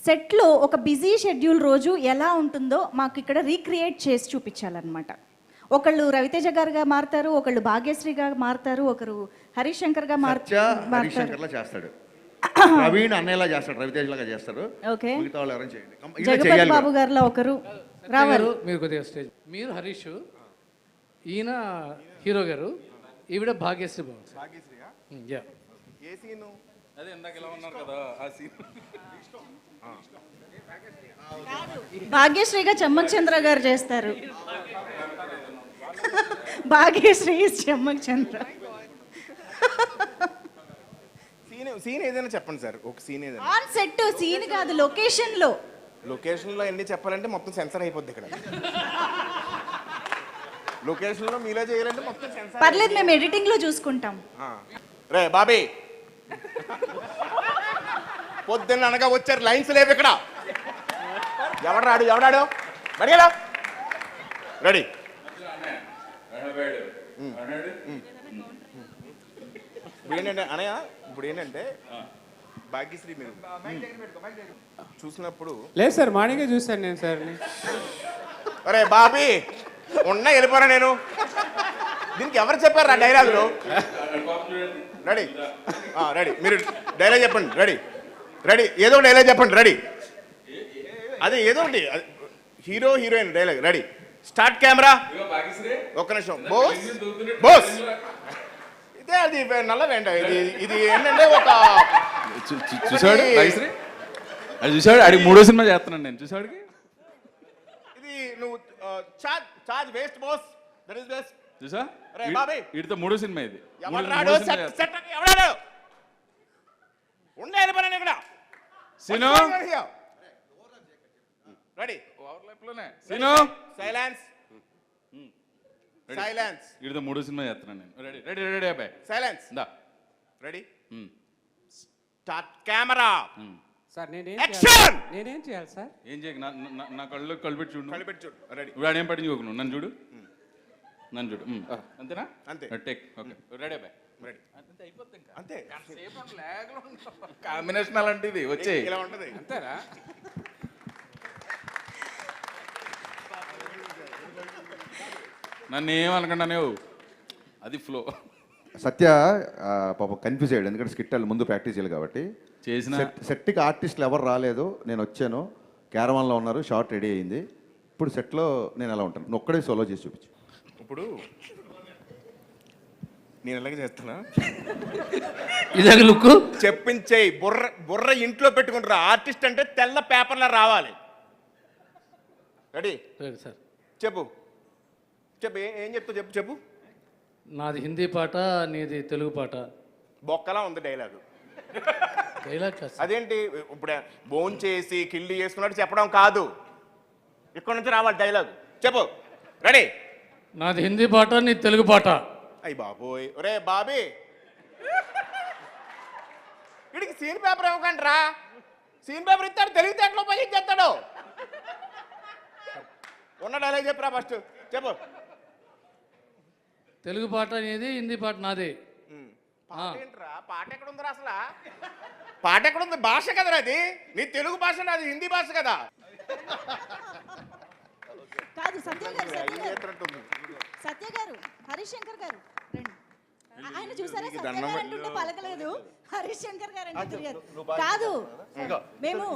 సెట్లో ఒక busy schedule రోజు ఎలా ఉంటుందో మాకు ఇక్కడ రీక్రియేట్ చేసి చూపించాలన్నమాట. ఒకళ్ళు రవితేజ గారుగా మారుతారు, ఒకళ్ళు భాగ్యశ్రీగా మారుతారు, ఒకరు హరీష్ శంకర్గా హరీష్ చేస్తాడు, ప్రవీణ్ అన్నయ్యలా చేస్తాడు, రవితేజ లాగా చేస్తారు. ఓకే, మిగతా వాళ్ళు ఎవరైనా చేయండి. జగపతి బాబు గారిలో ఒకరు రావాలి. మీరు కొద్దిగా స్టేజ్, మీరు హరీష్, ఈయన హీరో గారు, ఈవిడ భాగ్యశ్రీ బాబు. ఏ సీను? అదే ఇందాక ఇలా ఉన్నారు కదా ఆ సీన్. భాగ్యశ్రీగా చెమ్మక్ చంద్ర గారు చేస్తారు. భాగ్యశ్రీ చెమ్మక్ చంద్ర. సీన్ ఏదైనా చెప్పండి సార్, ఒక సీన్ ఏదైనా. ఆన్ సెట్ సీన్ కాదు, లొకేషన్ లో. లొకేషన్ లో ఎన్ని చెప్పాలంటే మొత్తం సెన్సర్ అయిపోద్ది ఇక్కడ. లొకేషన్ లో మీలో చేయాలంటే మొత్తం సెన్సర్. పర్లేదు, మేము ఎడిటింగ్ లో చూసుకుంటాం. రే బాబీ, పొద్దున్న అనగా వచ్చారు, లైన్స్ లేవు ఇక్కడ. ఎవడాడు బడిగలా రెడీ. ఇప్పుడు ఏంటంటే అనయ్య, ఇప్పుడు ఏంటంటే భాగ్యశ్రీ మీరు చూసినప్పుడు లేదు సార్, మార్నింగే చూశాను నేను సార్. అరే బాబీ ఉన్నా వెళ్ళిపోరా నేను. దీనికి ఎవరు చెప్పారు ఆ డైలాగులు? రెడీ రెడీ, మీరు డైలాగ్ చెప్పండి. రెడీ ఏదో డైలాగ్ చెప్పండి. రెడీ, అదే ఏదో ఒకటి, hero heroine dialogue. Ready, start camera. ఒక్క నిమిషం. బోస్ ఇదే, అది నల్ల వెంట. ఇది ఏంటంటే ఒక చూసాడు అది చూసాడు, అడిగి 3వ సినిమా చేస్తున్నాను నేను. చూసాడుకి ఇది నువ్వు charge waste boss, that is best. చూసా వీటితో 3వ సినిమా ఇది. ఎవడాడు ఉండే వెళ్ళిపోయాను ఇక్కడ. Scene ready, scene silence. వీటితో 3వ సినిమా చేస్తున్నాను నేను. రెడీ అబ్బాయి, సైలెన్స్. దా ready, start camera. Sir action. నేనేం చేయాలి సార్? ఏం చేయకు, నా కళ్ళు కలిపెట్టి చూడు. రెడీ, ఇప్పుడు ఆడేం పట్టించుకోకు, నన్ను చూడు. అంతేనా? అంతే. టేక్. ఓకే, రెడీ అబ్బాయి. రెడీ, అంతే అయిపోద్ది. ఇంకా అంతే. కాంబినేషన్ అలాంటిది వచ్చే ఇలా ఉంటది. అంతేనా? నన్ను ఏమనకుండా నువ్వు, అది ఫ్లో. సత్య పాప కన్ఫ్యూజ్ అయ్యాడు, ఎందుకంటే స్కిట్ వాళ్ళు ముందు ప్రాక్టీస్ చేయాలి కాబట్టి. చేసిన సెట్కి ఆర్టిస్టులు ఎవరు రాలేదు, నేను వచ్చాను, క్యారవాన్లో ఉన్నారు, షార్ట్ రెడీ అయింది. ఇప్పుడు సెట్లో నేను ఎలా ఉంటాను, నువ్వు ఒక్కడే సోలో చేసి చూపించు. ఇప్పుడు నేను ఎలాగ చేస్తున్నా, ఇలాగ లుక్ చెప్పించేయి. బుర్ర ఇంట్లో పెట్టుకుంటారా. ఆర్టిస్ట్ అంటే తెల్ల పేపర్లో రావాలి. రెడీ సార్, చెప్పు ఏం చెప్తావు చెప్పు. నాది హిందీ పాట, నీది తెలుగు పాట. బొక్కలా ఉంది డైలాగు. డైలాగ్ అదేంటి, ఇప్పుడు బోన్ చేసి కిల్లి చేసుకున్నట్టు చెప్పడం కాదు, ఇక్కడ నుంచి రావాలి డైలాగ్. చెప్పు. రెడీ, నాది హిందీ పాట, నీది తెలుగు పాట. అయ్యి బాబోయ్, ఒరే బాబీ వీడికి సీన్ పేపర్ ఇవ్వకండి రా. సీన్ పేపర్ ఇస్తాడు, తెలివితేటలో ఉపయోగించేస్తాడు. ఉన్న డైలాగ్ చెప్పురా ఫస్ట్. చెప్పు. తెలుగు పాట నీది, హిందీ పాట నాది. పాట ఏంట్రా, పాట ఎక్కడ ఉందిరా అసలు? పాట ఎక్కడ ఉంది? భాష కదరా అది. నీ తెలుగు భాష, నాది హిందీ భాష కదా. కాదు సత్య గారు, హరీష్ శంకర్ గారు రండి. ఆయన చూసారా, సత్య గారు అంటుంటే పలకలేదు, హరీష్ శంకర్ గారు అంటే కాదు. మేము